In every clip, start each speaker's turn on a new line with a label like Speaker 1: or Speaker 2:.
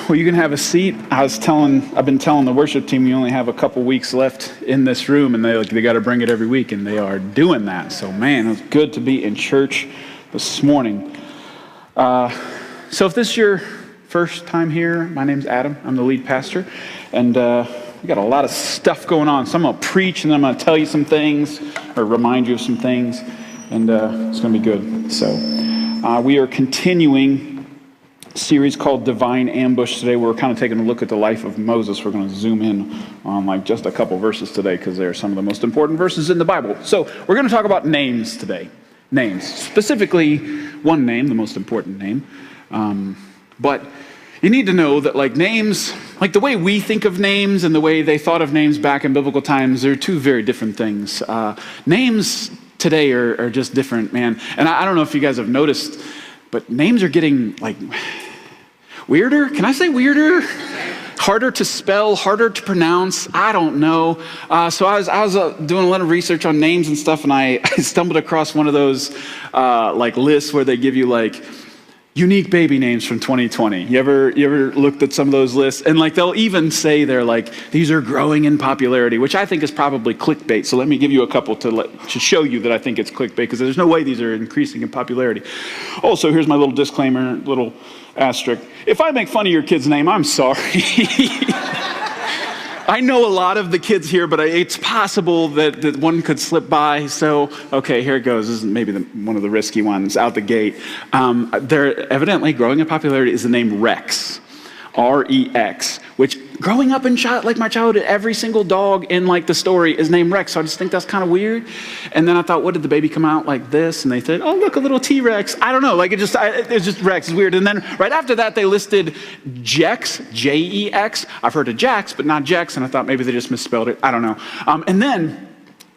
Speaker 1: Well, you can have a seat. I've been telling the worship team we only have a couple weeks left in this room, and they got to bring it every week, and they are doing that. So, man, it's good to be in church this morning. So if this is your first time here, my name's Adam. I'm the lead pastor, and we got a lot of stuff going on. So I'm going to preach, and then I'm going to tell you some things, or remind you of some things, and it's going to be good. So we are continuing series called Divine Ambush today. We're kind of taking a look at the life of Moses. We're going to zoom in on just a couple verses today because they're some of the most important verses in the Bible. So we're going to talk about names today. Names. Specifically, one name, the most important name. But you need to know that names, the way we think of names and the way they thought of names back in biblical times, they're two very different things. Names today are just different, man. And I don't know if you guys have noticed, but names are getting weirder. Can I say weirder? Harder to spell, harder to pronounce. I don't know. So I was doing a lot of research on names and stuff, and I stumbled across one of those lists where they give you unique baby names from 2020. You ever looked at some of those lists? And they'll even say they're these are growing in popularity, which I think is probably clickbait. So let me give you a couple to show you that I think it's clickbait, because there's no way these are increasing in popularity. Also, here's my little disclaimer, little asterisk. If I make fun of your kid's name, I'm sorry. I know a lot of the kids here, but it's possible that one could slip by. So, okay, here it goes. This is maybe one of the risky ones out the gate. They're evidently growing in popularity is the name Rex, R-E-X, which growing up in my childhood, every single dog in the story is named Rex. So I just think that's kind of weird. And then I thought, what did the baby come out like this? And they said, oh, look, a little T-Rex. I don't know. It's just Rex. It's weird. And then right after that, they listed Jex, J-E-X. I've heard of Jax, but not Jex. And I thought maybe they just misspelled it. I don't know. And then,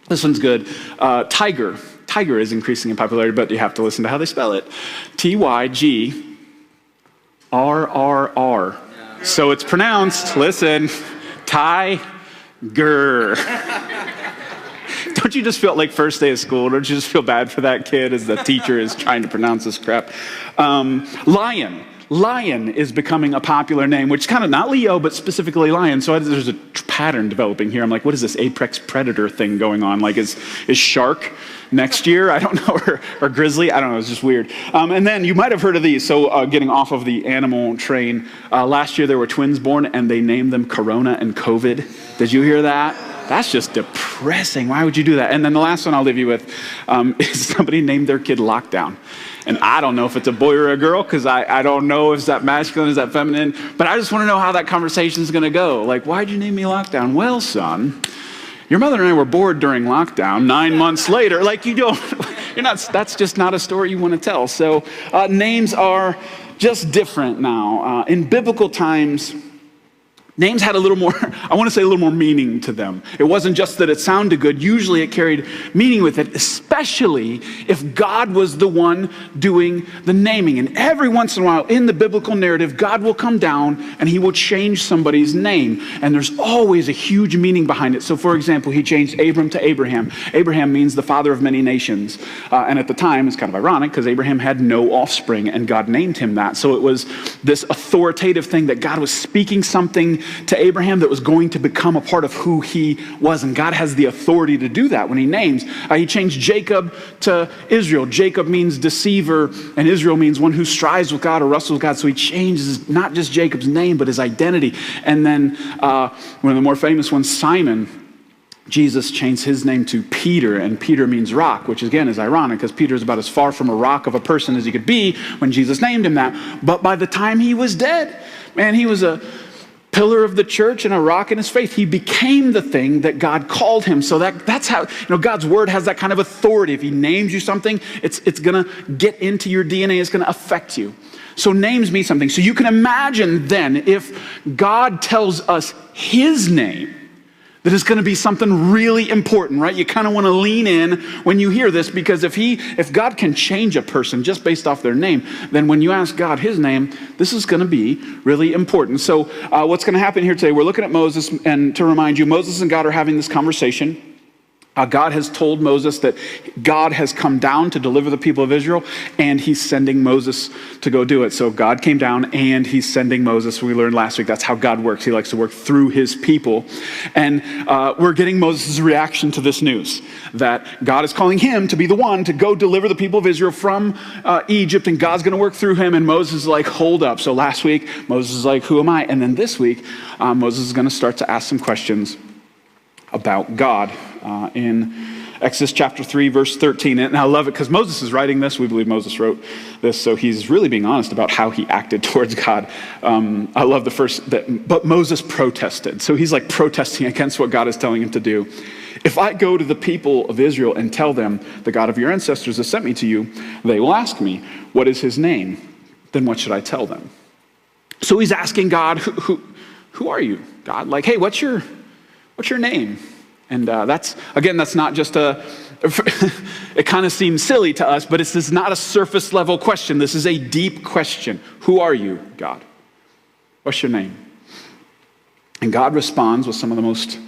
Speaker 1: this one's good. Tiger. Tiger is increasing in popularity, but you have to listen to how they spell it. T-Y-G-R-R-R. So it's pronounced, listen, Tiger. Don't you just feel first day of school? Don't you just feel bad for that kid as the teacher is trying to pronounce this crap? Lion. Lion is becoming a popular name, which is kind of not Leo, but specifically lion. So there's a pattern developing here. I'm what is this apex predator thing going on? Is shark next year? I don't know, or grizzly? I don't know, it's just weird. And then you might have heard of these. So getting off of the animal train, last year there were twins born and they named them Corona and COVID. Did you hear that? That's just depressing. Why would you do that? And then the last one I'll leave you with is somebody named their kid Lockdown. And I don't know if it's a boy or a girl, because I don't know if it's that masculine, is that feminine. But I just want to know how that conversation is going to go. Why'd you name me Lockdown? Well, son, your mother and I were bored during lockdown. 9 months later, that's just not a story you want to tell. So names are just different now. In biblical times, names had a little more meaning to them. It wasn't just that it sounded good. Usually it carried meaning with it, especially if God was the one doing the naming. And every once in a while in the biblical narrative, God will come down and he will change somebody's name. And there's always a huge meaning behind it. So for example, he changed Abram to Abraham. Abraham means the father of many nations. And at the time, it's kind of ironic because Abraham had no offspring and God named him that. So it was this authoritative thing that God was speaking something to Abraham that was going to become a part of who he was. And God has the authority to do that when he names. He changed Jacob to Israel. Jacob means deceiver, and Israel means one who strives with God or wrestles with God. So he changes not just Jacob's name, but his identity. And then one of the more famous ones, Simon, Jesus changed his name to Peter, and Peter means rock, which again is ironic because Peter is about as far from a rock of a person as he could be when Jesus named him that. But by the time he was dead, man, he was a pillar of the church and a rock in his faith. He became the thing that God called him. So that's how, God's word has that kind of authority. If he names you something, it's going to get into your DNA. It's going to affect you. So names mean something. So you can imagine then if God tells us his name, that it's going to be something really important, right? You kind of want to lean in when you hear this, because if God can change a person just based off their name, then when you ask God his name, this is going to be really important. So what's going to happen here today, we're looking at Moses, and to remind you, Moses and God are having this conversation. God has told Moses that God has come down to deliver the people of Israel, and he's sending Moses to go do it. So God came down, and he's sending Moses. We learned last week that's how God works. He likes to work through his people. And we're getting Moses' reaction to this news, that God is calling him to be the one to go deliver the people of Israel from Egypt, and God's going to work through him. And Moses is like, hold up. So last week, Moses is like, who am I? And then this week, Moses is going to start to ask some questions about God in Exodus chapter 3, verse 13. And I love it because Moses is writing this. We believe Moses wrote this, so he's really being honest about how he acted towards God. I love the first, but Moses protested. So he's like protesting against what God is telling him to do. If I go to the people of Israel and tell them, the God of your ancestors has sent me to you, they will ask me, what is his name? Then what should I tell them? So he's asking God, who are you, God? Like, hey, what's your name? And that's not just it kind of seems silly to us, but this is not a surface level question. This is a deep question. Who are you, God? What's your name? And God responds with some of the most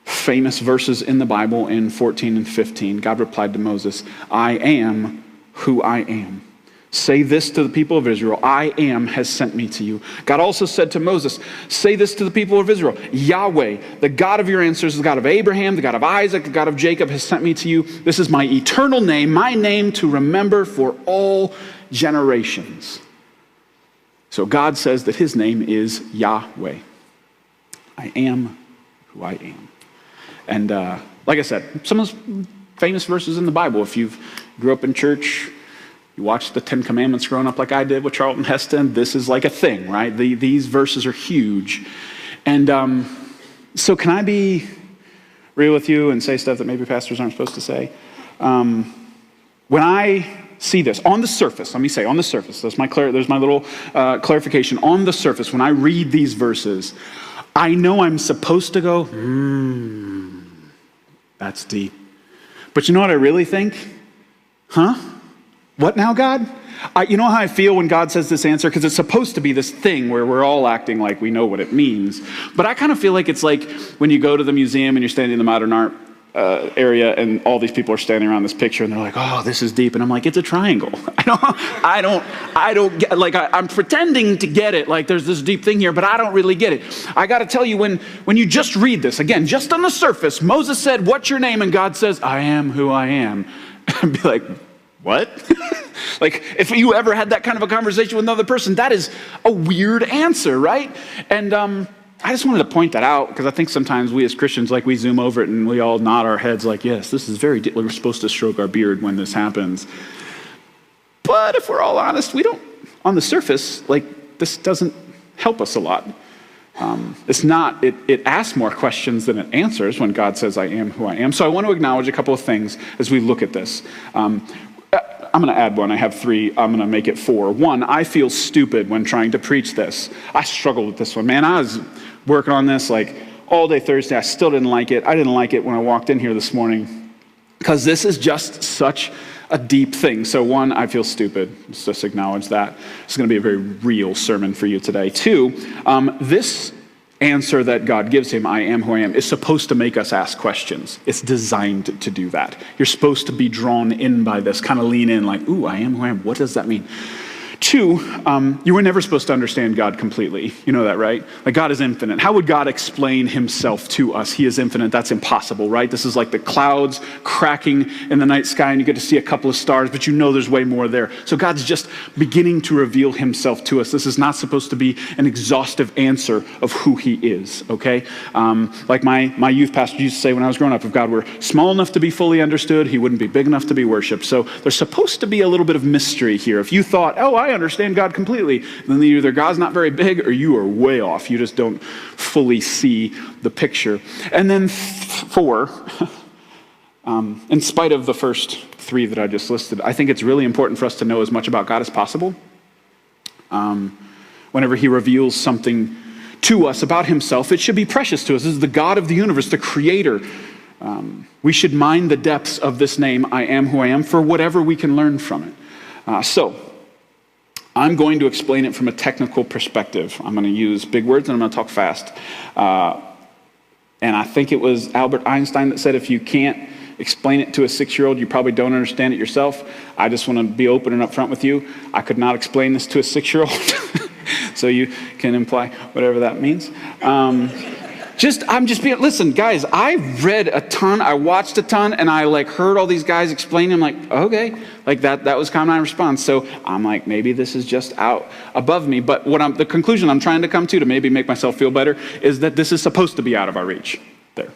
Speaker 1: famous verses in the Bible in 14 and 15. God replied to Moses, I am who I am. Say this to the people of Israel, I am has sent me to you. God also said to Moses, say this to the people of Israel, Yahweh, the God of your ancestors, the God of Abraham, the God of Isaac, the God of Jacob has sent me to you. This is my eternal name, my name to remember for all generations. So God says that his name is Yahweh. I am who I am. And like I said, some of those famous verses in the Bible, if you grew up in church, you watched the 10 Commandments growing up like I did with Charlton Heston, this is like a thing, right? These verses are huge. And so can I be real with you and say stuff that maybe pastors aren't supposed to say? When I see this, on the surface, let me say, on the surface, there's my little clarification. On the surface, when I read these verses, I know I'm supposed to go, that's deep. But you know what I really think? Huh? What now, God? You know how I feel when God says this answer? Because it's supposed to be this thing where we're all acting like we know what it means. But I kind of feel like it's like when you go to the museum and you're standing in the modern art area and all these people are standing around this picture and they're like, oh, this is deep. And I'm like, it's a triangle. I don't get, like, I'm pretending to get it. Like there's this deep thing here, but I don't really get it. I got to tell you, when you just read this, again, just on the surface, Moses said, what's your name? And God says, I am who I am. I'd be like, what? Like, if you ever had that kind of a conversation with another person, that is a weird answer, right? And I just wanted to point that out because I think sometimes we as Christians, like we zoom over it and we all nod our heads like, yes, this is very deep. We're supposed to stroke our beard when this happens. But if we're all honest, we don't, on the surface, like this doesn't help us a lot. It asks more questions than it answers when God says, I am who I am. So I want to acknowledge a couple of things as we look at this. I'm going to add one. I have three. I'm going to make it four. One, I feel stupid when trying to preach this. I struggled with this one. Man, I was working on this like all day Thursday. I still didn't like it. I didn't like it when I walked in here this morning because this is just such a deep thing. So one, I feel stupid. Let's just acknowledge that. It's going to be a very real sermon for you today. Two, this answer that God gives him, I am who I am, is supposed to make us ask questions. It's designed to do that. You're supposed to be drawn in by this, kind of lean in like, ooh, I am who I am. What does that mean? Two, you were never supposed to understand God completely. You know that, right? Like God is infinite. How would God explain himself to us? He is infinite. That's impossible, right? This is like the clouds cracking in the night sky and you get to see a couple of stars, but you know there's way more there. So God's just beginning to reveal himself to us. This is not supposed to be an exhaustive answer of who he is, okay? Like my youth pastor used to say when I was growing up, if God were small enough to be fully understood, he wouldn't be big enough to be worshiped. So there's supposed to be a little bit of mystery here. If you thought, oh, I understand God completely, then either God's not very big or you are way off. You just don't fully see the picture. And then four, in spite of the first three that I just listed, I think it's really important for us to know as much about God as possible. Whenever he reveals something to us about himself, it should be precious to us. This is the God of the universe, the creator. We should mine the depths of this name, I am who I am, for whatever we can learn from it. So I'm going to explain it from a technical perspective. I'm going to use big words and I'm going to talk fast. And I think it was Albert Einstein that said, if you can't explain it to a 6-year-old. You probably don't understand it yourself. I just want to be open and upfront with you. I could not explain this to a 6-year-old. So you can imply whatever that means. Listen, guys, I read a ton, I watched a ton, and I heard all these guys explain. I'm like, okay, that was kind of my response. So I'm like, maybe this is just out above me. But the conclusion I'm trying to come to maybe make myself feel better is that this is supposed to be out of our reach. There.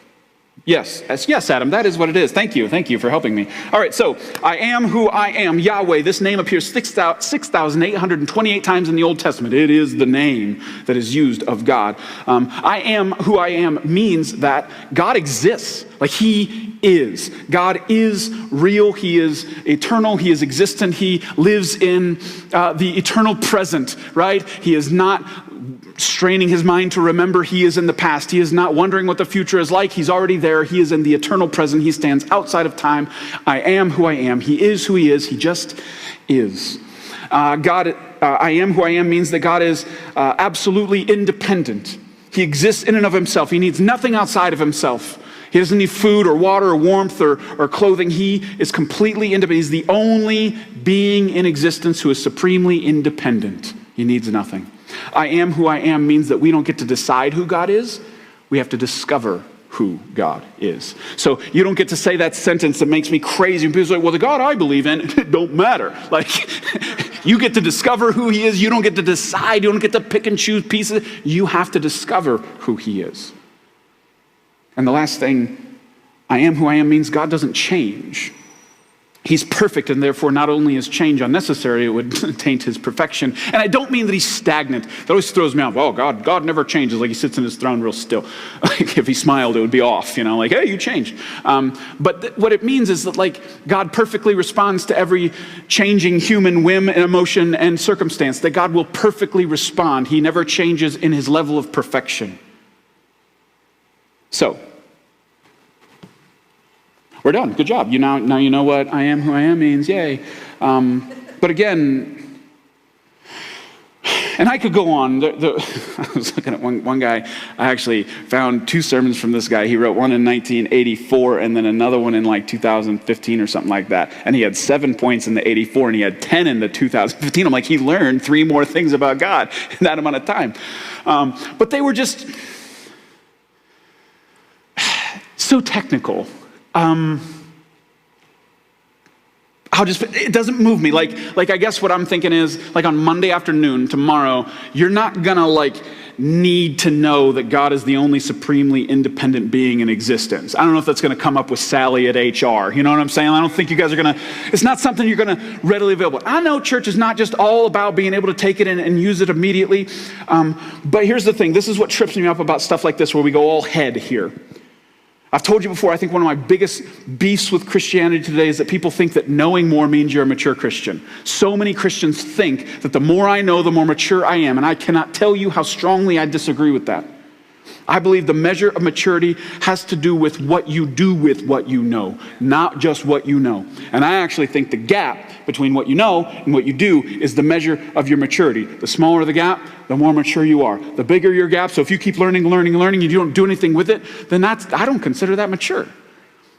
Speaker 1: Yes, Adam, that is what it is. Thank you for helping me. All right, so I am who I am, Yahweh. This name appears 6,828 times in the Old Testament. It is the name that is used of God. I am who I am means that God exists. He is. God is real. He is eternal. He is existent. He lives in the eternal present, right? He is not straining his mind to remember. He is in the past. He is not wondering what the future is like. He's already there. He is in the eternal present. He stands outside of time. I am who I am. He is who he is. He just is. I am who I am means that God is absolutely independent. He exists in and of himself. He needs nothing outside of himself. He doesn't need food or water or warmth or clothing. He is completely independent. He's the only being in existence who is supremely independent. He needs nothing. I am who I am means that we don't get to decide who God is. We have to discover who God is. So you don't get to say that sentence that makes me crazy. And people say, well, the God I believe in, it don't matter. You get to discover who he is. You don't get to decide. You don't get to pick and choose pieces. You have to discover who he is. And the last thing, I am who I am means God doesn't change. He's perfect, and therefore not only is change unnecessary, it would taint his perfection. And I don't mean that he's stagnant. That always throws me off. Oh, God never changes. He sits in his throne real still. If he smiled, it would be off. Hey, you changed. But what it means is that God perfectly responds to every changing human whim and emotion and circumstance. That God will perfectly respond. He never changes in his level of perfection. So, we're done. Good job. Now you know what I am who I am means. Yay. But again, and I could go on. I was looking at one guy. I actually found 2 sermons from this guy. He wrote one in 1984 and then another one in 2015 or something like that. And he had 7 points in the 84 and he had 10 in the 2015. I'm like, he learned 3 more things about God in that amount of time. But they were just so technical. It doesn't move me. I guess what I'm thinking is, on Monday afternoon, tomorrow, you're not gonna need to know that God is the only supremely independent being in existence. I don't know if that's gonna come up with Sally at HR. You know what I'm saying? I don't think you guys are it's not something you're gonna readily available. I know church is not just all about being able to take it and use it immediately. But here's the thing. This is what trips me up about stuff like this, where we go all head here. I've told you before, I think one of my biggest beefs with Christianity today is that people think that knowing more means you're a mature Christian. So many Christians think that the more I know, the more mature I am. And I cannot tell you how strongly I disagree with that. I believe the measure of maturity has to do with what you do with what you know, not just what you know. And I actually think the gap between what you know and what you do is the measure of your maturity. The smaller the gap, the more mature you are. The bigger your gap, so if you keep learning, you don't do anything with it, then I don't consider that mature.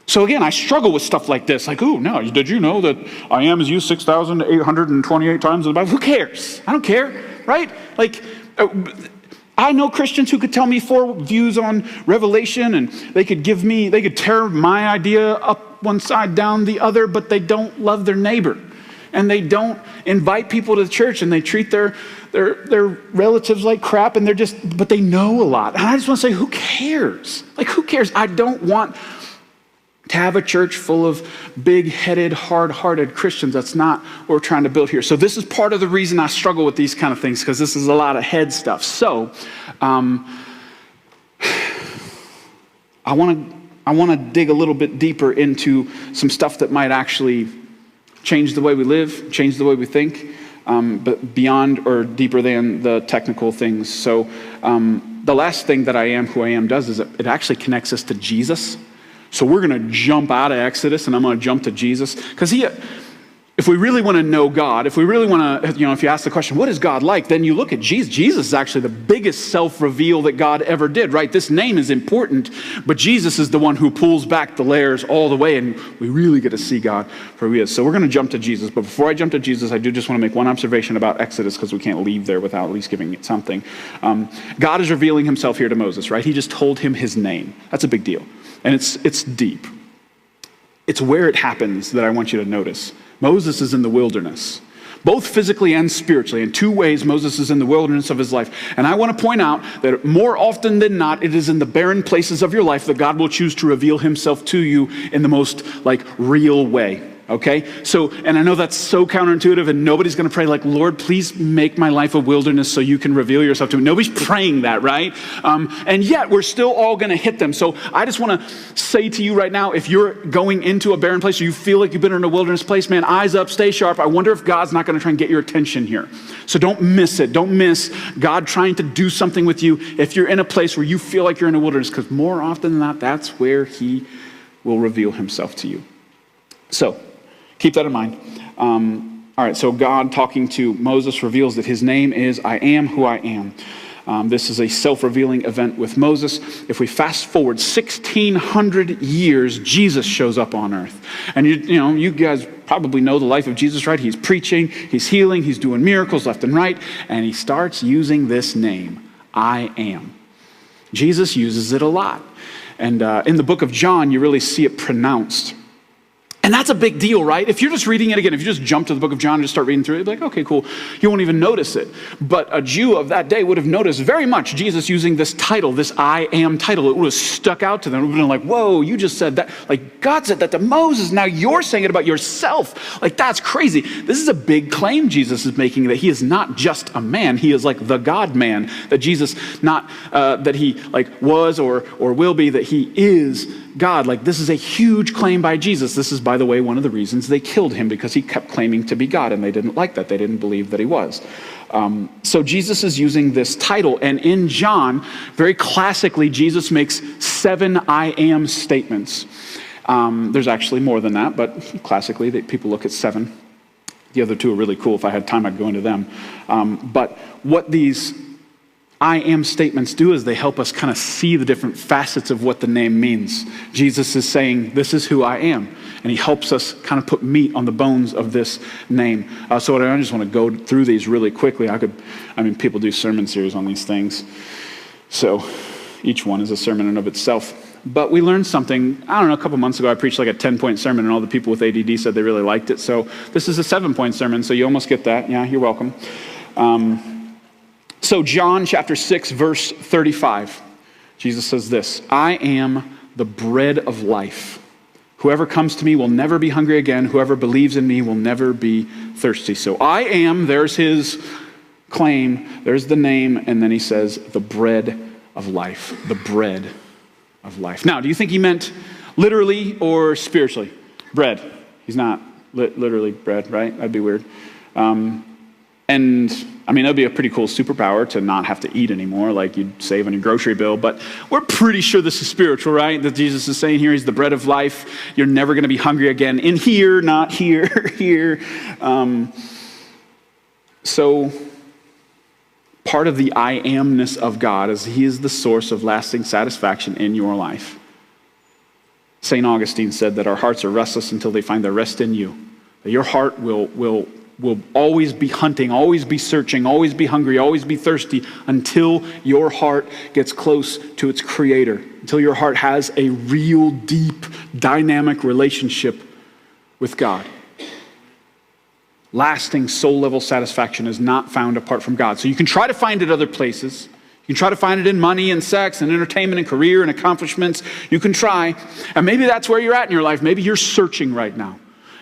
Speaker 1: So again, I struggle with stuff like this. Oh, no, did you know that I am is used 6,828 times in the Bible? Who cares? I don't care, right? I know Christians who could tell me 4 views on Revelation, and they could tear my idea up one side, down the other, but they don't love their neighbor. And they don't invite people to the church, and they treat their relatives like crap, and but they know a lot. And I just want to say, who cares? Who cares? I don't want to have a church full of big-headed, hard-hearted Christians. That's not what we're trying to build here. So this is part of the reason I struggle with these kind of things, because this is a lot of head stuff. So I want to dig a little bit deeper into some stuff that might actually change the way we live, change the way we think, but beyond or deeper than the technical things. So the last thing that I am who I am does is it actually connects us to Jesus. So we're going to jump out of Exodus, and I'm going to jump to Jesus, because If we really want to know God, if we really want to, if you ask the question, what is God like? Then you look at Jesus. Jesus is actually the biggest self-reveal that God ever did, right? This name is important, but Jesus is the one who pulls back the layers all the way, and we really get to see God for who he is. So we're going to jump to Jesus. But before I jump to Jesus, I do just want to make one observation about Exodus, because we can't leave there without at least giving it something. God is revealing himself here to Moses, right? He just told him his name. That's a big deal. And it's deep. It's where it happens that I want you to notice. Moses is in the wilderness, both physically and spiritually. In two ways, Moses is in the wilderness of his life. And I want to point out that more often than not, it is in the barren places of your life that God will choose to reveal himself to you in the most real way. Okay? So, and I know that's so counterintuitive, and nobody's going to pray Lord, please make my life a wilderness so you can reveal yourself to me. Nobody's praying that, right? And yet we're still all going to hit them. So I just want to say to you right now, if you're going into a barren place or you feel like you've been in a wilderness place, man, eyes up, stay sharp. I wonder if God's not going to try and get your attention here. So don't miss it. Don't miss God trying to do something with you if you're in a place where you feel like you're in a wilderness, because more often than not, that's where he will reveal himself to you. So keep that in mind. All right, so God talking to Moses reveals that his name is I am who I am. This is a self-revealing event with Moses. If we fast forward 1,600 years, Jesus shows up on earth. And you guys probably know the life of Jesus, right? He's preaching, he's healing, he's doing miracles left and right, and he starts using this name, I am. Jesus uses it a lot. And in the book of John, you really see it pronounced. And that's a big deal, right? If you're just reading it again, if you just jump to the book of John and just start reading through it, you'd be like, okay, cool. You won't even notice it. But a Jew of that day would have noticed very much Jesus using this title, this I am title. It would have stuck out to them. It would have been like, whoa, you just said that. God said that to Moses. Now you're saying it about yourself. That's crazy. This is a big claim Jesus is making, that he is not just a man. He is the God man. That Jesus, not that he was or will be, that he is God. This is a huge claim by Jesus. This is, by the way, one of the reasons they killed him, because he kept claiming to be God, and they didn't like that. They didn't believe that he was. So Jesus is using this title, and in John, very classically, Jesus makes 7 I am statements. There's actually more than that, but classically, people look at 7. The other 2 are really cool. If I had time, I'd go into them. But what these I am statements do is they help us kind of see the different facets of what the name means. Jesus is saying, this is who I am. And he helps us kind of put meat on the bones of this name. So I just want to go through these really quickly. People do sermon series on these things. So each one is a sermon in and of itself. But we learned something, a couple months ago, I preached a 10-point sermon, and all the people with ADD said they really liked it. So this is a 7-point sermon, so you almost get that. Yeah, you're welcome. So John chapter 6, verse 35, Jesus says this, I am the bread of life. Whoever comes to me will never be hungry again. Whoever believes in me will never be thirsty. So I am, there's his claim, there's the name, and then he says the bread of life, the bread of life. Now, do you think he meant literally or spiritually? Bread. He's not literally bread, right? That'd be weird. That'd be a pretty cool superpower to not have to eat anymore, like you'd save on your grocery bill. But we're pretty sure this is spiritual, right? That Jesus is saying here, he's the bread of life. You're never going to be hungry again in here, not here, here. So part of the I amness of God is he is the source of lasting satisfaction in your life. St. Augustine said that our hearts are restless until they find their rest in you. That your heart will always be hunting, always be searching, always be hungry, always be thirsty until your heart gets close to its creator, until your heart has a real deep, dynamic relationship with God. Lasting soul-level satisfaction is not found apart from God. So you can try to find it other places. You can try to find it in money and sex and entertainment and career and accomplishments. You can try. And maybe that's where you're at in your life. Maybe you're searching right now.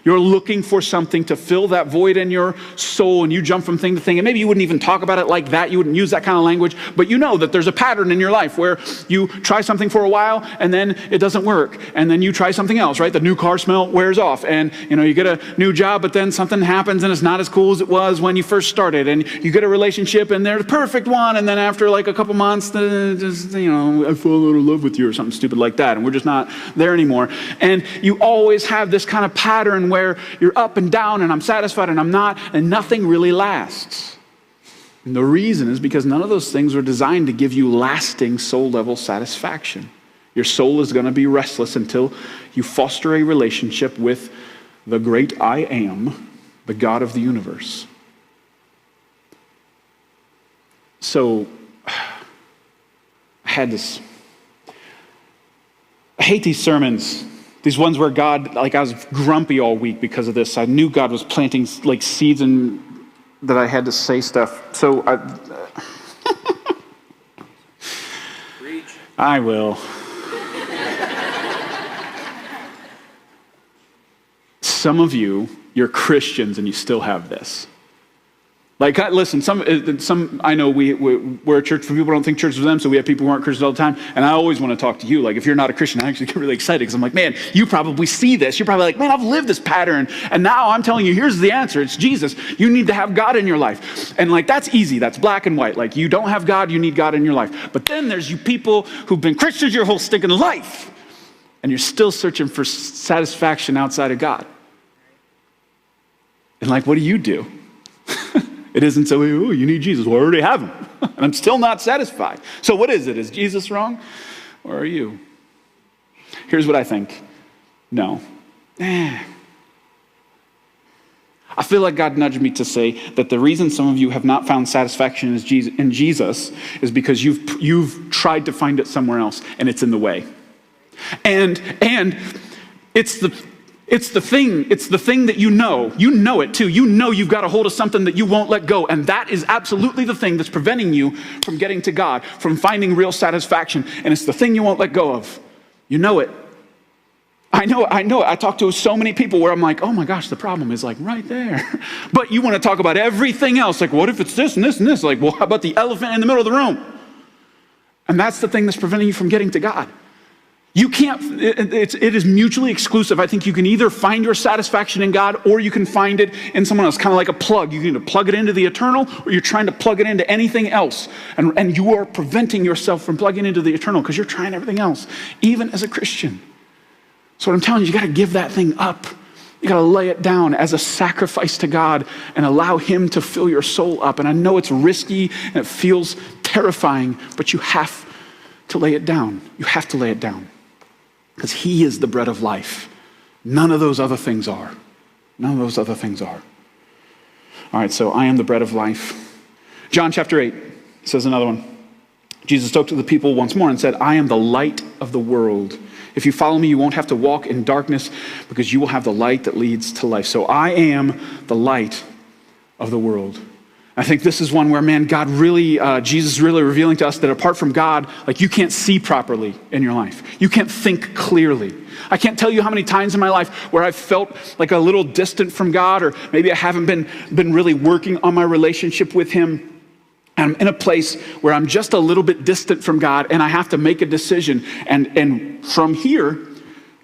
Speaker 1: You're looking for something to fill that void in your soul, and you jump from thing to thing. And maybe you wouldn't even talk about it like that. You wouldn't use that kind of language. But you know that there's a pattern in your life where you try something for a while, and then it doesn't work. And then you try something else, right? The new car smell wears off. And you get a new job, but then something happens, and it's not as cool as it was when you first started. And you get a relationship, and they're the perfect one. And then after a couple months, I fall out of love with you or something stupid like that. And we're just not there anymore. And you always have this kind of pattern where you're up and down and I'm satisfied and I'm not, and nothing really lasts. And the reason is because none of those things were designed to give you lasting soul-level satisfaction. Your soul is going to be restless until you foster a relationship with the great I am, the God of the universe. So, I hate these sermons, these ones where God, like I was grumpy all week because of this. I knew God was planting like seeds and that I had to say stuff. So I will. Some of you, you're Christians and you still have this. Like, listen, some I know we're a church for people who don't think church is for them, so we have people who aren't Christians all the time, and I always want to talk to you. Like, if you're not a Christian, I actually get really excited because I'm like, man, you probably see this. You're probably like, man, I've lived this pattern, and now I'm telling you, here's the answer. It's Jesus. You need to have God in your life. And like, that's easy. That's black and white. Like, you don't have God, you need God in your life. But then there's you people who've been Christians your whole stinking life, and you're still searching for satisfaction outside of God. And like, what do? It isn't so, oh, you need Jesus. Well, I already have him. And I'm still not satisfied. So what is it? Is Jesus wrong? Or are you? Here's what I think. No. I feel like God nudged me to say that the reason some of you have not found satisfaction in Jesus is because you've tried to find it somewhere else, and it's in the way. And it's the thing that you know it too. You know you've got a hold of something that you won't let go. And that is absolutely the thing that's preventing you from getting to God, from finding real satisfaction. And it's the thing you won't let go of. You know it. I know it. I talk to so many people where I'm like, oh my gosh, the problem is like right there. But you want to talk about everything else. Like, what if it's this and this and this? Like, well, how about the elephant in the middle of the room? And that's the thing that's preventing you from getting to God. You can't, it is mutually exclusive. I think you can either find your satisfaction in God or you can find it in someone else, kind of like a plug. You can either plug it into the eternal or you're trying to plug it into anything else. And you are preventing yourself from plugging into the eternal because you're trying everything else, even as a Christian. So what I'm telling you, you got to give that thing up. You got to lay it down as a sacrifice to God and allow him to fill your soul up. And I know it's risky and it feels terrifying, but you have to lay it down. You have to lay it down. Because he is the bread of life. None of those other things are. None of those other things are. All right, so I am the bread of life. John chapter 8 says another one. Jesus spoke to the people once more and said, I am the light of the world. If you follow me, you won't have to walk in darkness because you will have the light that leads to life. So I am the light of the world. I think this is one where, man, God really, Jesus is really revealing to us that apart from God, like you can't see properly in your life. You can't think clearly. I can't tell you how many times in my life where I've felt like a little distant from God, or maybe I haven't been really working on my relationship with him. And I'm in a place where I'm just a little bit distant from God and I have to make a decision. And from here,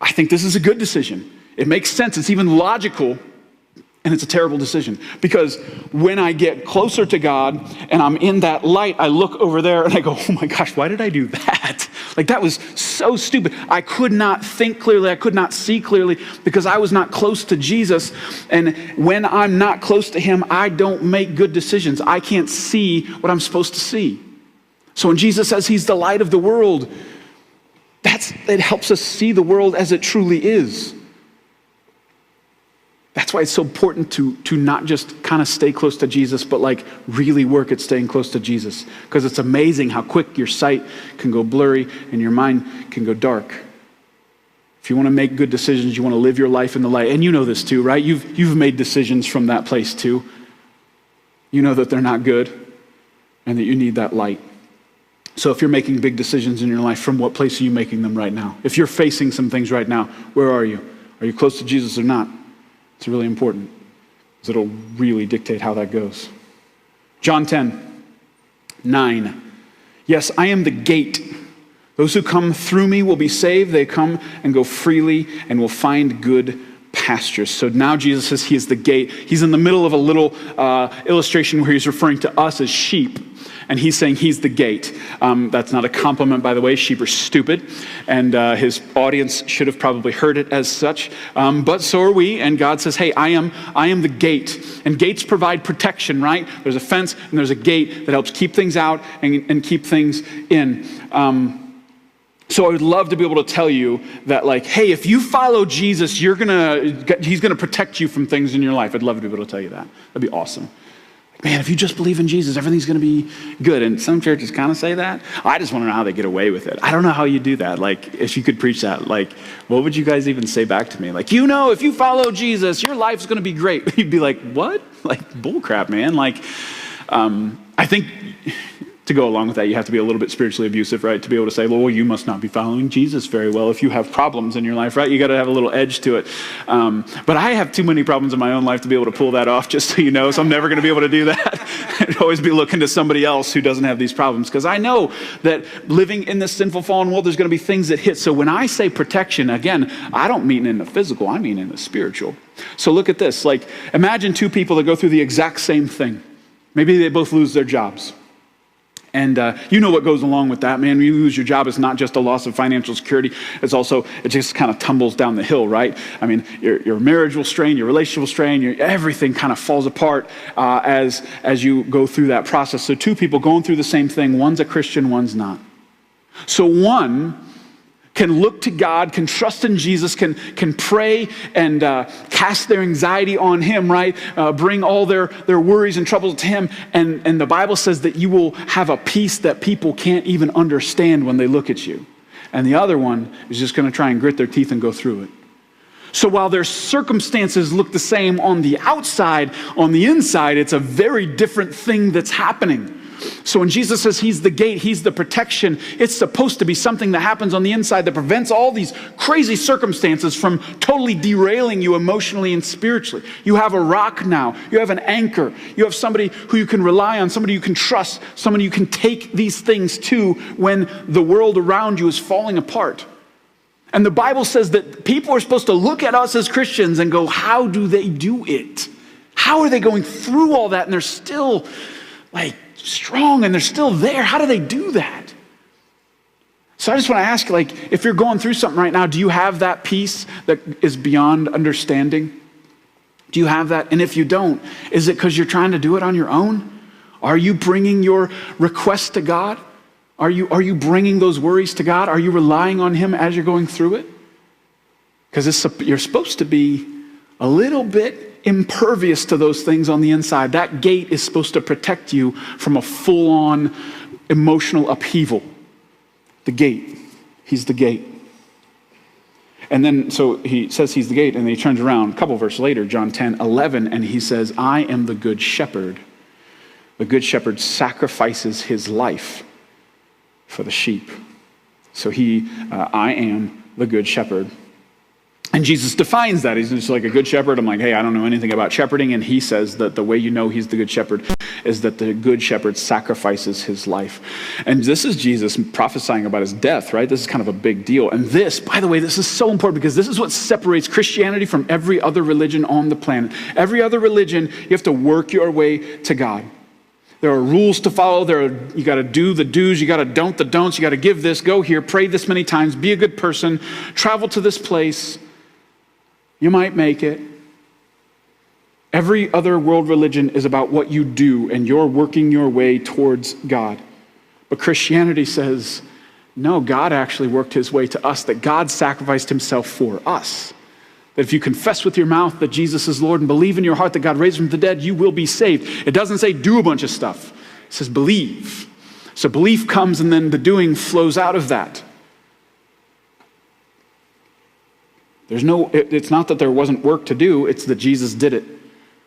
Speaker 1: I think this is a good decision. It makes sense. It's even logical. And it's a terrible decision because when I get closer to God and I'm in that light, I look over there and I go, oh my gosh, why did I do that? Like that was so stupid. I could not think clearly. I could not see clearly because I was not close to Jesus. And when I'm not close to him, I don't make good decisions. I can't see what I'm supposed to see. So when Jesus says he's the light of the world, it helps us see the world as it truly is. That's why it's so important to not just kind of stay close to Jesus, but like really work at staying close to Jesus. Because it's amazing how quick your sight can go blurry and your mind can go dark. If you want to make good decisions, you want to live your life in the light. And you know this too, right? You've made decisions from that place too. You know that they're not good and that you need that light. So if you're making big decisions in your life, from what place are you making them right now? If you're facing some things right now, where are you? Are you close to Jesus or not? It's really important because it'll really dictate how that goes. John 10:9. Yes, I am the gate. Those who come through me will be saved. They come and go freely and will find good pastures. So now Jesus says he is the gate. He's in the middle of a little illustration where he's referring to us as sheep. and he's saying he's the gate. That's not a compliment, by the way. Sheep are stupid, and his audience should have probably heard it as such. But so are we, and God says, hey, I am the gate. And gates provide protection, right? There's a fence, and there's a gate that helps keep things out and keep things in. So I would love to be able to tell you that, like, hey, if you follow Jesus, he's gonna protect you from things in your life. I'd love to be able to tell you that. That'd be awesome. Like, man, if you just believe in Jesus, everything's gonna be good. And some churches kind of say that. I just want to know how they get away with it. I don't know how you do that. Like, if you could preach that, like, what would you guys even say back to me? Like, if you follow Jesus, your life's gonna be great. You'd be like, what? Like, bull crap, man. Like, I think to go along with that, you have to be a little bit spiritually abusive, right? To be able to say, well, you must not be following Jesus very well if you have problems in your life, right? You got to have a little edge to it. But I have too many problems in my own life to be able to pull that off, just so you know. So I'm never going to be able to do that. I'd always be looking to somebody else who doesn't have these problems, because I know that living in this sinful, fallen world, there's going to be things that hit. So when I say protection, again, I don't mean in the physical, I mean in the spiritual. So look at this. Like, imagine two people that go through the exact same thing. Maybe they both lose their jobs. And you know what goes along with that, man. When you lose your job, it's not just a loss of financial security. It's also, it just kind of tumbles down the hill, right? I mean, your marriage will strain, your relationship will strain, everything kind of falls apart as you go through that process. So two people going through the same thing. One's a Christian, one's not. So one can look to God, can trust in Jesus, can pray and cast their anxiety on him, right? Bring all their worries and troubles to him. And the Bible says that you will have a peace that people can't even understand when they look at you. And the other one is just going to try and grit their teeth and go through it. So while their circumstances look the same on the outside, on the inside, it's a very different thing that's happening. So when Jesus says he's the gate, he's the protection, it's supposed to be something that happens on the inside that prevents all these crazy circumstances from totally derailing you emotionally and spiritually. You have a rock now. You have an anchor. You have somebody who you can rely on, somebody you can trust, somebody you can take these things to when the world around you is falling apart. And the Bible says that people are supposed to look at us as Christians and go, how do they do it? How are they going through all that and they're still like strong and they're still there? How do they do that? So I just want to ask, like, if you're going through something right now, do you have that peace that is beyond understanding? Do you have that? And if you don't, is it because you're trying to do it on your own? Are you bringing your requests to God? Are you bringing those worries to God? Are you relying on him as you're going through it? Because you're supposed to be a little bit impervious to those things on the inside. That gate is supposed to protect you from a full-on emotional upheaval. The gate. He's the gate. And then, so he says he's the gate, and then he turns around a couple verses later, John 10:11, and he says, I am the good shepherd. The good shepherd sacrifices his life for the sheep. So I am the good shepherd. And Jesus defines that. He's just like a good shepherd. I'm like, hey, I don't know anything about shepherding. And he says that the way you know he's the good shepherd is that the good shepherd sacrifices his life. And this is Jesus prophesying about his death, right? This is kind of a big deal. And this, by the way, this is so important because this is what separates Christianity from every other religion on the planet. Every other religion, you have to work your way to God. There are rules to follow. You got to do the do's. You got to don't the don'ts. You got to give this, go here, pray this many times, be a good person, travel to this place. You might make it. Every other world religion is about what you do, and you're working your way towards God. But Christianity says, no, God actually worked his way to us, that God sacrificed himself for us. That if you confess with your mouth that Jesus is Lord and believe in your heart that God raised him from the dead, you will be saved. It doesn't say do a bunch of stuff. It says believe. So belief comes and then the doing flows out of that. It's not that there wasn't work to do, it's that Jesus did it.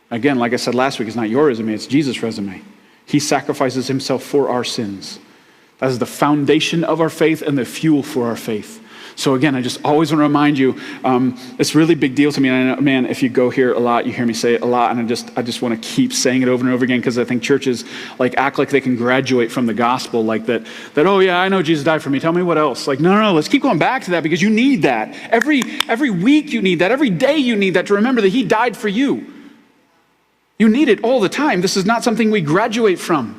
Speaker 1: Again, like I said last week, it's not your resume, it's Jesus' resume. He sacrifices himself for our sins. That is the foundation of our faith and the fuel for our faith. So again, I just always want to remind you, it's a really big deal to me. And I know, man, if you go here a lot, you hear me say it a lot, and I just want to keep saying it over and over again because I think churches like act like they can graduate from the gospel like that, oh yeah, I know Jesus died for me. Tell me what else. Like, no, let's keep going back to that because you need that. Every week you need that. Every day you need that to remember that he died for you. You need it all the time. This is not something we graduate from.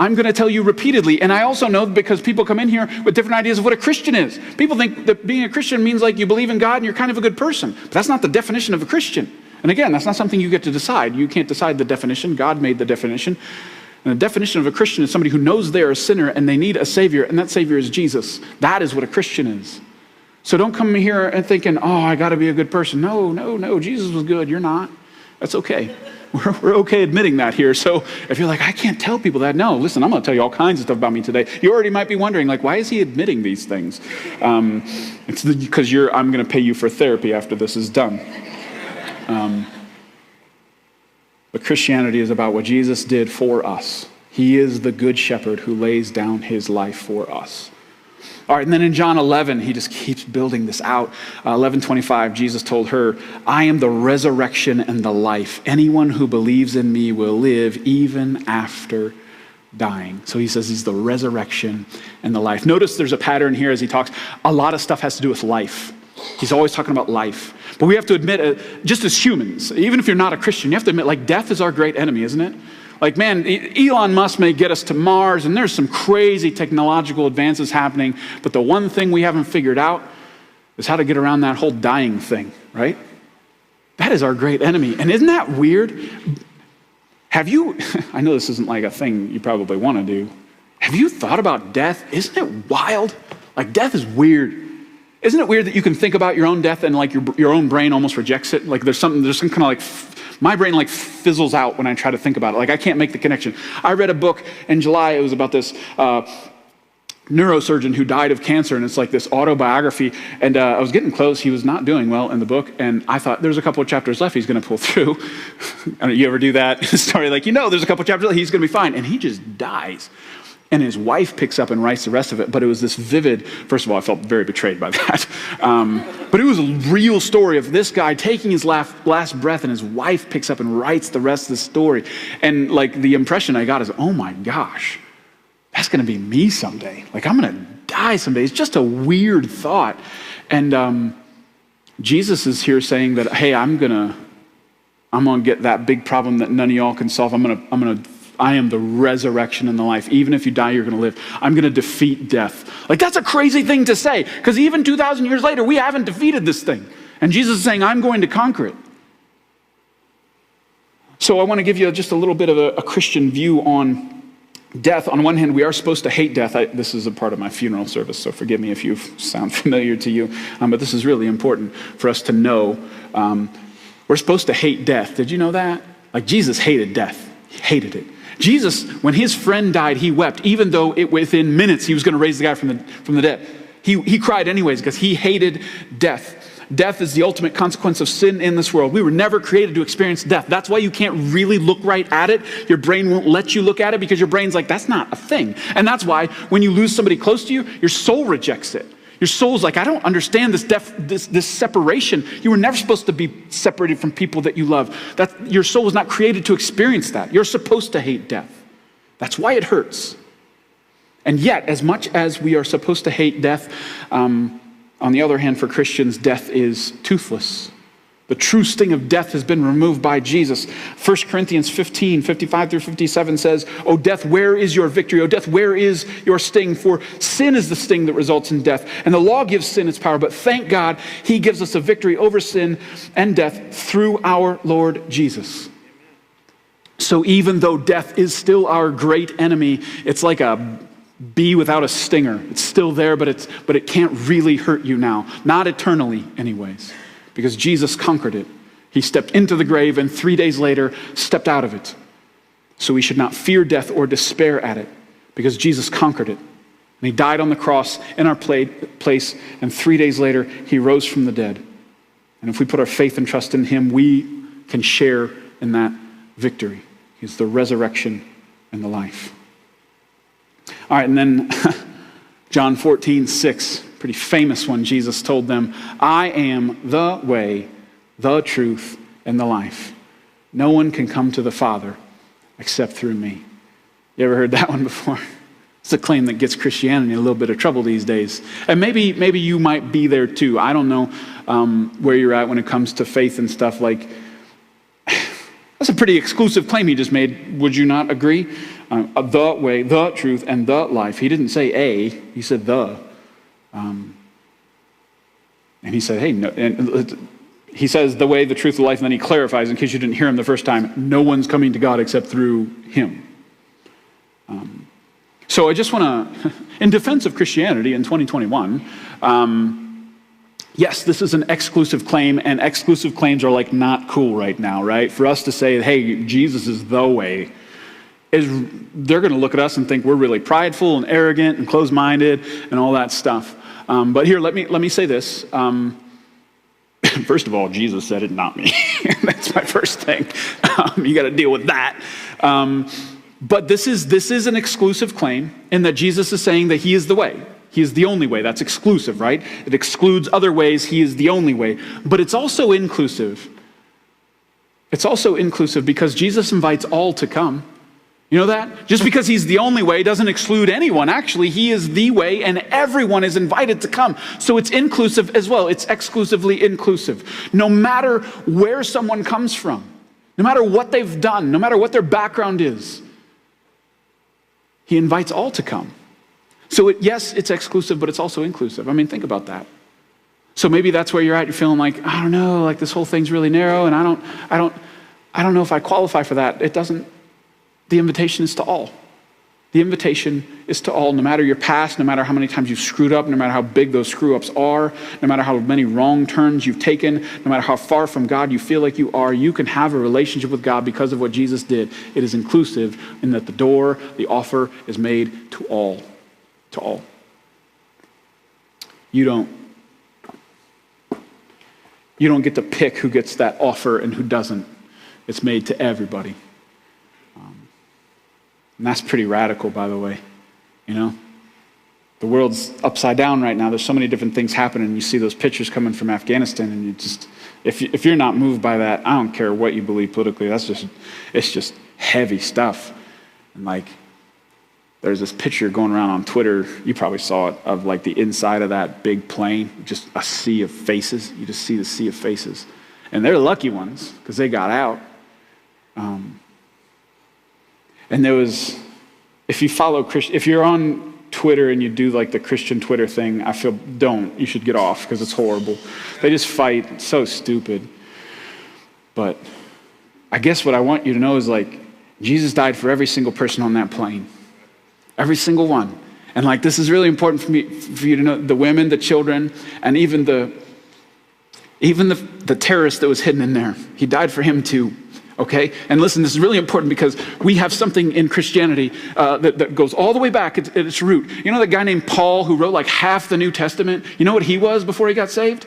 Speaker 1: I'm going to tell you repeatedly. And I also know because people come in here with different ideas of what a Christian is. People think that being a Christian means like you believe in God and you're kind of a good person. But that's not the definition of a Christian. And again, that's not something you get to decide. You can't decide the definition. God made the definition. And the definition of a Christian is somebody who knows they're a sinner and they need a Savior, and that Savior is Jesus. That is what a Christian is. So don't come here and thinking, oh, I got to be a good person. No, Jesus was good. You're not. That's okay. We're okay admitting that here. So if you're like, I can't tell people that. No, listen, I'm going to tell you all kinds of stuff about me today. You already might be wondering, like, why is he admitting these things? It's because I'm going to pay you for therapy after this is done. But Christianity is about what Jesus did for us. He is the good shepherd who lays down his life for us. All right, and then in John 11, he just keeps building this out. 11:25, Jesus told her, I am the resurrection and the life. Anyone who believes in me will live even after dying. So he says he's the resurrection and the life. Notice there's a pattern here as he talks. A lot of stuff has to do with life. He's always talking about life. But we have to admit, just as humans, even if you're not a Christian, you have to admit, like, death is our great enemy, isn't it? Like, man, Elon Musk may get us to Mars, and there's some crazy technological advances happening, but the one thing we haven't figured out is how to get around that whole dying thing, right? That is our great enemy. And isn't that weird? Have you, I know this isn't like a thing you probably want to do. Have you thought about death? Isn't it wild? Like, death is weird. Isn't it weird that you can think about your own death and like your own brain almost rejects it? Like there's some kind of like, my brain like fizzles out when I try to think about it. Like I can't make the connection. I read a book in July. It was about this neurosurgeon who died of cancer, and it's like this autobiography. And I was getting close. He was not doing well in the book, and I thought there's a couple of chapters left. He's going to pull through. You ever do that? Story like, there's a couple of chapters left. He's going to be fine, and he just dies. And his wife picks up and writes the rest of it. But it was this vivid, first of all, I felt very betrayed by that. But it was a real story of this guy taking his last breath, and his wife picks up and writes the rest of the story. And like the impression I got is, oh my gosh, that's going to be me someday. Like I'm going to die someday. It's just a weird thought. And Jesus is here saying that, hey, I'm going to get that big problem that none of y'all can solve. I am the resurrection and the life. Even if you die, you're going to live. I'm going to defeat death. Like that's a crazy thing to say, because even 2,000 years later, we haven't defeated this thing. And Jesus is saying, I'm going to conquer it. So I want to give you just a little bit of a Christian view on death. On one hand, we are supposed to hate death. This is a part of my funeral service, so forgive me if you sound familiar to you. But this is really important for us to know. We're supposed to hate death. Did you know that? Like Jesus hated death. He hated it. Jesus, when his friend died, he wept, even though within minutes he was going to raise the guy from the dead. He cried anyways because he hated death. Death is the ultimate consequence of sin in this world. We were never created to experience death. That's why you can't really look right at it. Your brain won't let you look at it because your brain's like, that's not a thing. And that's why when you lose somebody close to you, your soul rejects it. Your soul's like, I don't understand this separation. You were never supposed to be separated from people that you love. Your soul was not created to experience that. You're supposed to hate death. That's why it hurts. And yet, as much as we are supposed to hate death, on the other hand, for Christians, death is toothless. The true sting of death has been removed by Jesus. 1 Corinthians 15, 55 through 57 says, O death, where is your victory? O death, where is your sting? For sin is the sting that results in death. And the law gives sin its power. But thank God, he gives us a victory over sin and death through our Lord Jesus. So even though death is still our great enemy, it's like a bee without a stinger. It's still there, but it can't really hurt you now. Not eternally, anyways. Because Jesus conquered it. He stepped into the grave and 3 days later stepped out of it. So we should not fear death or despair at it, because Jesus conquered it. And he died on the cross in our place, and 3 days later he rose from the dead. And if we put our faith and trust in him, we can share in that victory. He's the resurrection and the life. All right, and then John 14:6. Pretty famous one. Jesus told them, I am the way, the truth, and the life. No one can come to the Father except through me. You ever heard that one before? It's a claim that gets Christianity in a little bit of trouble these days. And maybe you might be there too. I don't know where you're at when it comes to faith and stuff. Like, that's a pretty exclusive claim he just made. Would you not agree? The way, the truth, and the life. He didn't say a, he said the. And he said, hey, no, and he says the way, the truth, the life, and then he clarifies, in case you didn't hear him the first time, no one's coming to God except through him. So I just want to, in defense of Christianity in 2021, yes, this is an exclusive claim, and exclusive claims are like not cool right now, right? For us to say, hey, Jesus is the way, they're going to look at us and think we're really prideful and arrogant and closed-minded and all that stuff. But here, let me say this. First of all, Jesus said it, not me. That's my first thing. You got to deal with that. But this is an exclusive claim in that Jesus is saying that he is the way. He is the only way. That's exclusive, right? It excludes other ways. He is the only way. But it's also inclusive. It's also inclusive because Jesus invites all to come. You know that? Just because he's the only way doesn't exclude anyone. Actually, he is the way and everyone is invited to come. So it's inclusive as well. It's exclusively inclusive. No matter where someone comes from, no matter what they've done, no matter what their background is, he invites all to come. So yes, it's exclusive, but it's also inclusive. I mean, think about that. So maybe that's where you're at. You're feeling like, I don't know, like this whole thing's really narrow and I don't know if I qualify for that. It doesn't. The invitation is to all. The invitation is to all, no matter your past, no matter how many times you've screwed up, no matter how big those screw-ups are, no matter how many wrong turns you've taken, no matter how far from God you feel like you are, you can have a relationship with God because of what Jesus did. It is inclusive in that the offer is made to all. To all. You don't get to pick who gets that offer and who doesn't. It's made to everybody. And that's pretty radical, by the way. You know? The world's upside down right now. There's so many different things happening. You see those pictures coming from Afghanistan, and you just, if you're not moved by that, I don't care what you believe politically. It's just heavy stuff. And like, there's this picture going around on Twitter, you probably saw it, of like the inside of that big plane, just a sea of faces. You just see the sea of faces. And they're the lucky ones, because they got out. And there was, if you're on Twitter and you do like the Christian Twitter thing, you should get off because it's horrible. They just fight, it's so stupid. But I guess what I want you to know is like, Jesus died for every single person on that plane. Every single one. And like, this is really important for you to know, the women, the children, and even the terrorist that was hidden in there. He died for him too. Okay? And listen, this is really important because we have something in Christianity that goes all the way back at its root. You know that guy named Paul who wrote like half the New Testament? You know what he was before he got saved?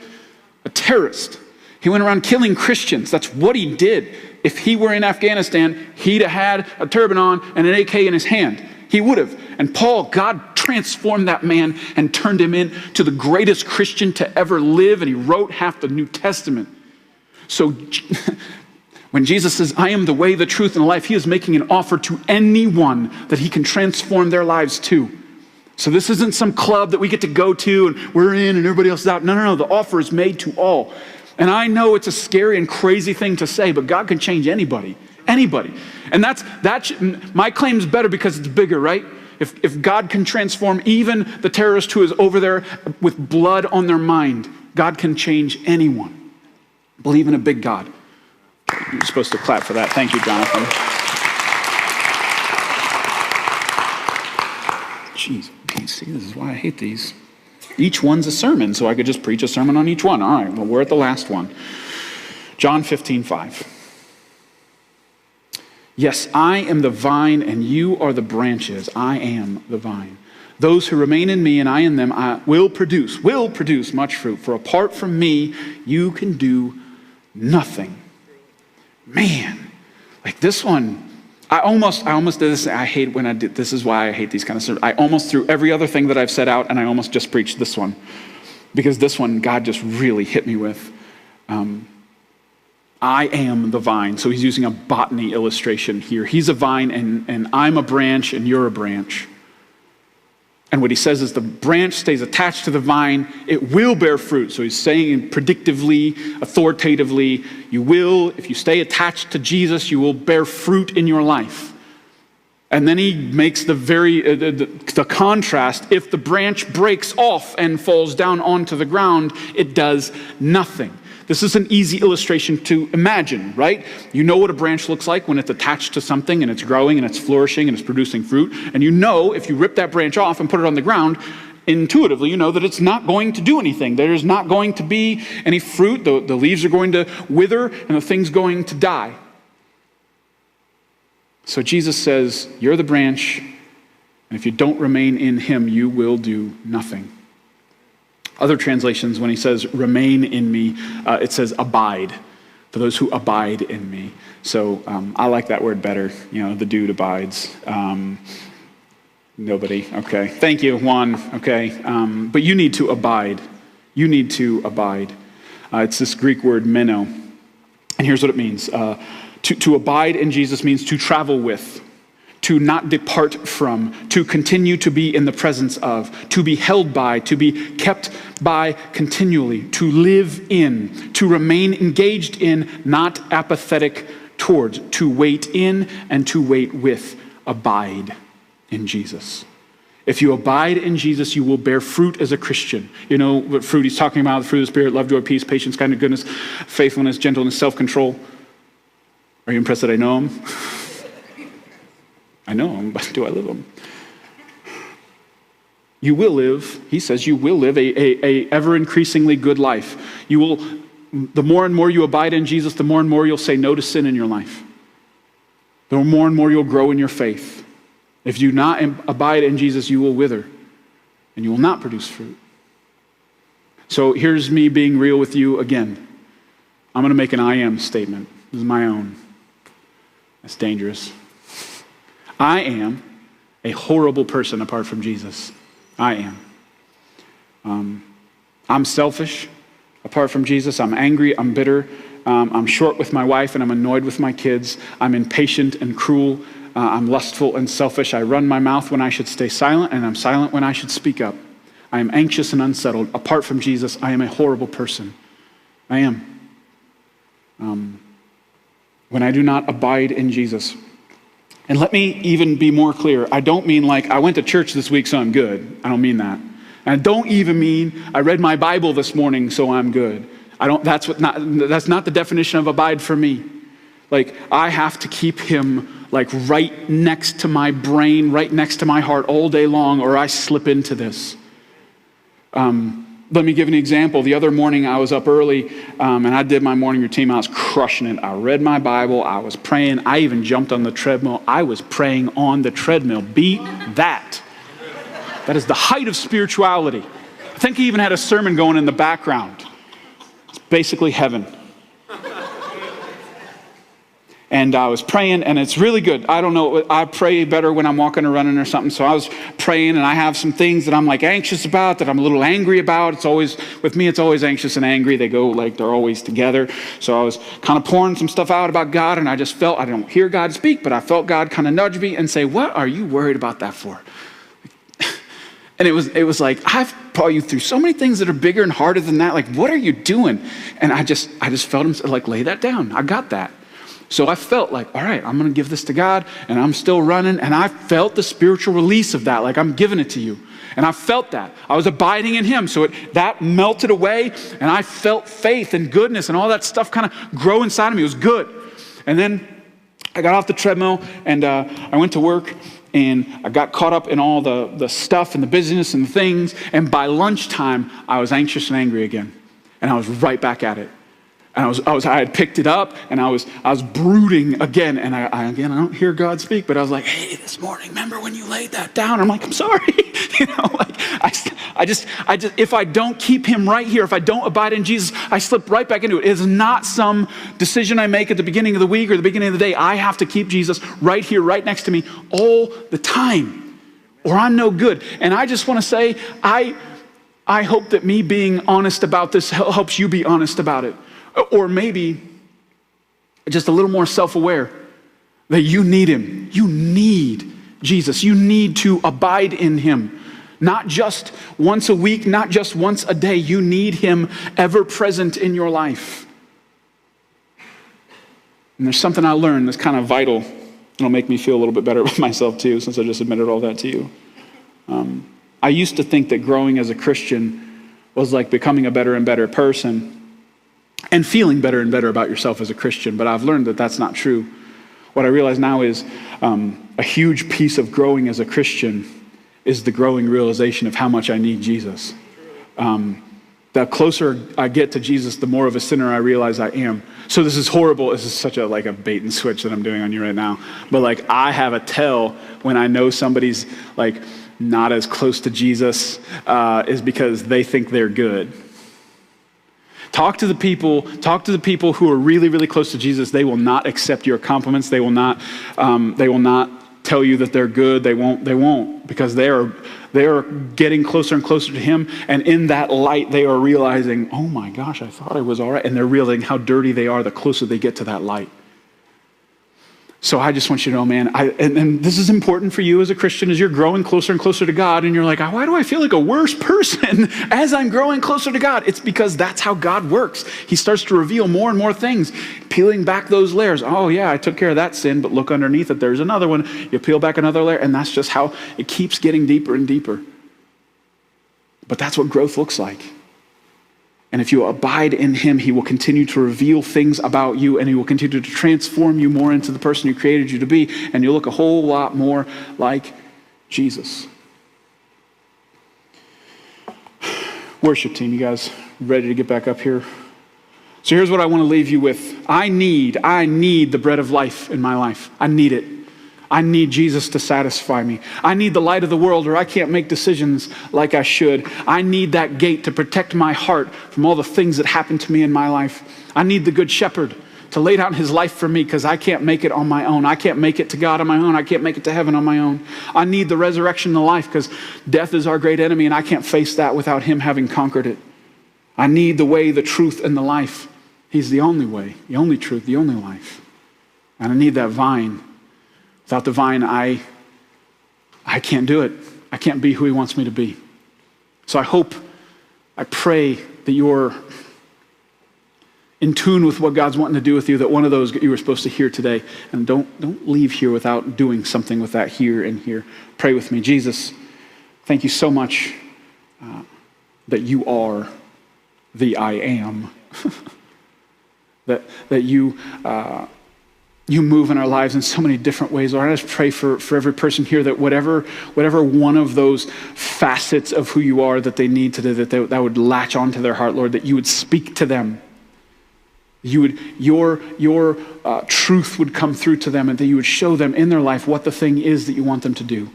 Speaker 1: A terrorist. He went around killing Christians. That's what he did. If he were in Afghanistan, he'd have had a turban on and an AK in his hand. He would have. And Paul, God transformed that man and turned him into the greatest Christian to ever live, and he wrote half the New Testament. So when Jesus says, I am the way, the truth, and the life, he is making an offer to anyone that he can transform their lives to. So this isn't some club that we get to go to and we're in and everybody else is out. No. The offer is made to all. And I know it's a scary and crazy thing to say, but God can change anybody. Anybody. And my claim is better because it's bigger, right? If God can transform even the terrorist who is over there with blood on their mind, God can change anyone. Believe in a big God. You're supposed to clap for that. Thank you, Jonathan. Jeez, see, this is why I hate these. Each one's a sermon, so I could just preach a sermon on each one. All right, well, we're at the last one. John 15:5. Yes, I am the vine and you are the branches. I am the vine. Those who remain in me and I in them will produce much fruit. For apart from me, you can do nothing. Man, like this one, I almost did this. I hate when I did, this is why I hate these kind of sermons. I almost threw every other thing that I've set out and I almost just preached this one. Because this one, God just really hit me with. I am the vine. So he's using a botany illustration here. He's a vine and I'm a branch and you're a branch. And what he says is the branch stays attached to the vine, it will bear fruit. So he's saying predictively, authoritatively, if you stay attached to Jesus, you will bear fruit in your life. And then he makes the contrast. If the branch breaks off and falls down onto the ground, it does nothing. This is an easy illustration to imagine, right? You know what a branch looks like when it's attached to something and it's growing and it's flourishing and it's producing fruit. And you know if you rip that branch off and put it on the ground, intuitively you know that it's not going to do anything. There's not going to be any fruit. The leaves are going to wither and the thing's going to die. So Jesus says, you're the branch, and if you don't remain in him, you will do nothing. Other translations, when he says, remain in me, it says abide, for those who abide in me. So I like that word better, the dude abides. Nobody, okay. Thank you, Juan, okay. But you need to abide. You need to abide. It's this Greek word, meno, and here's what it means. To abide in Jesus means to travel with, to not depart from, to continue to be in the presence of, to be held by, to be kept by continually, to live in, to remain engaged in, not apathetic towards, to wait in and to wait with. Abide in Jesus. If you abide in Jesus, you will bear fruit as a Christian. You know what fruit he's talking about, the fruit of the Spirit, love, joy, peace, patience, kindness, goodness, faithfulness, gentleness, self-control. Are you impressed that I know him? I know him, but do I live him? You will live, he says, you will live a ever increasingly good life. You will, the more and more you abide in Jesus, the more and more you'll say no to sin in your life. The more and more you'll grow in your faith. If you do not abide in Jesus, you will wither and you will not produce fruit. So here's me being real with you again. I'm going to make an I am statement. This is my own. That's dangerous. I am a horrible person apart from Jesus. I am. I'm selfish apart from Jesus. I'm angry. I'm bitter. I'm short with my wife and I'm annoyed with my kids. I'm impatient and cruel. I'm lustful and selfish. I run my mouth when I should stay silent and I'm silent when I should speak up. I am anxious and unsettled. Apart from Jesus, I am a horrible person. I am. When I do not abide in Jesus. And let me even be more clear. I don't mean like I went to church this week, so I'm good. I don't mean that. And I don't even mean I read my Bible this morning, so I'm good. That's not the definition of abide for me. Like I have to keep him like right next to my brain, right next to my heart all day long, or I slip into this. Let me give an example. The other morning I was up early and I did my morning routine. I was crushing it. I read my Bible. I was praying. I even jumped on the treadmill. I was praying on the treadmill. Beat that. That is the height of spirituality. I think he even had a sermon going in the background. It's basically heaven. And I was praying, and it's really good. I don't know, I pray better when I'm walking or running or something. So I was praying, and I have some things that I'm like anxious about, that I'm a little angry about. It's always, with me, it's always anxious and angry. They go like they're always together. So I was kind of pouring some stuff out about God, and I just felt, I don't hear God speak, but I felt God kind of nudge me and say, what are you worried about that for? And it was like, I've brought you through so many things that are bigger and harder than that. Like, what are you doing? And I just felt him like, lay that down. I got that. So I felt like, all right, I'm going to give this to God, and I'm still running, and I felt the spiritual release of that, like I'm giving it to you. And I felt that. I was abiding in him, so that melted away, and I felt faith and goodness and all that stuff kind of grow inside of me. It was good. And then I got off the treadmill, and I went to work, and I got caught up in all the stuff and the business and the things, and by lunchtime, I was anxious and angry again, and I was right back at it. And I had picked it up, and I was brooding again. And I don't hear God speak, but I was like, hey, this morning, remember when you laid that down? I'm like, I'm sorry. I just, if I don't keep him right here, if I don't abide in Jesus, I slip right back into it. It is not some decision I make at the beginning of the week or the beginning of the day. I have to keep Jesus right here, right next to me all the time, or I'm no good. And I just want to say, I hope that me being honest about this helps you be honest about it. Or maybe just a little more self-aware that you need him. You need Jesus. You need to abide in him. Not just once a week, not just once a day. You need him ever present in your life. And there's something I learned that's kind of vital It'll make me feel a little bit better with myself too, since I just admitted all that to you. I used to think that growing as a Christian was like becoming a better and better person and feeling better and better about yourself as a Christian, but I've learned that that's not true. What I realize now is a huge piece of growing as a Christian is the growing realization of how much I need Jesus. The closer I get to Jesus, the more of a sinner I realize I am. So this is horrible. This is such a bait and switch that I'm doing on you right now. But I have a tell when I know somebody's not as close to Jesus is because they think they're good. Talk to the people who are really, really close to Jesus. They will not accept your compliments. They will not tell you that they're good. They won't because they are getting closer and closer to him. And in that light, they are realizing, oh my gosh, I thought I was all right. And they're realizing how dirty they are the closer they get to that light. So I just want you to know, man, and this is important for you as a Christian as you're growing closer and closer to God, and you're like, why do I feel like a worse person as I'm growing closer to God? It's because that's how God works. He starts to reveal more and more things, peeling back those layers. Oh yeah, I took care of that sin, but look underneath it, there's another one. You peel back another layer, and that's just how it keeps getting deeper and deeper. But that's what growth looks like. And if you abide in him, he will continue to reveal things about you, and he will continue to transform you more into the person he created you to be, and you'll look a whole lot more like Jesus. Worship team, you guys ready to get back up here? So here's what I want to leave you with. I need the bread of life in my life. I need it. I need Jesus to satisfy me. I need the light of the world, or I can't make decisions like I should. I need that gate to protect my heart from all the things that happen to me in my life. I need the good shepherd to lay down his life for me because I can't make it on my own. I can't make it to God on my own. I can't make it to heaven on my own. I need the resurrection and the life because death is our great enemy, and I can't face that without him having conquered it. I need the way, the truth, and the life. He's the only way, the only truth, the only life. And I need that vine. Without the vine, I can't do it. I can't be who he wants me to be. So I pray that you're in tune with what God's wanting to do with you, that one of those you were supposed to hear today. And don't leave here without doing something with that here and here. Pray with me. Jesus, thank you so much that you are the I am. that you... You move in our lives in so many different ways. Lord, I just pray for every person here that whatever one of those facets of who you are that they need today, that would latch onto their heart, Lord, that you would speak to them. Your truth would come through to them, and that you would show them in their life what the thing is that you want them to do.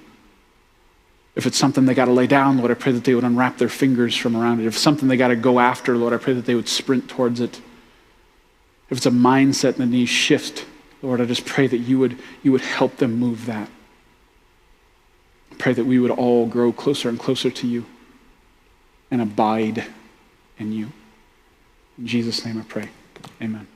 Speaker 1: If it's something they got to lay down, Lord, I pray that they would unwrap their fingers from around it. If it's something they got to go after, Lord, I pray that they would sprint towards it. If it's a mindset that needs shift, Lord, I just pray that you would help them move that. I pray that we would all grow closer and closer to you and abide in you. In Jesus' name I pray. Amen.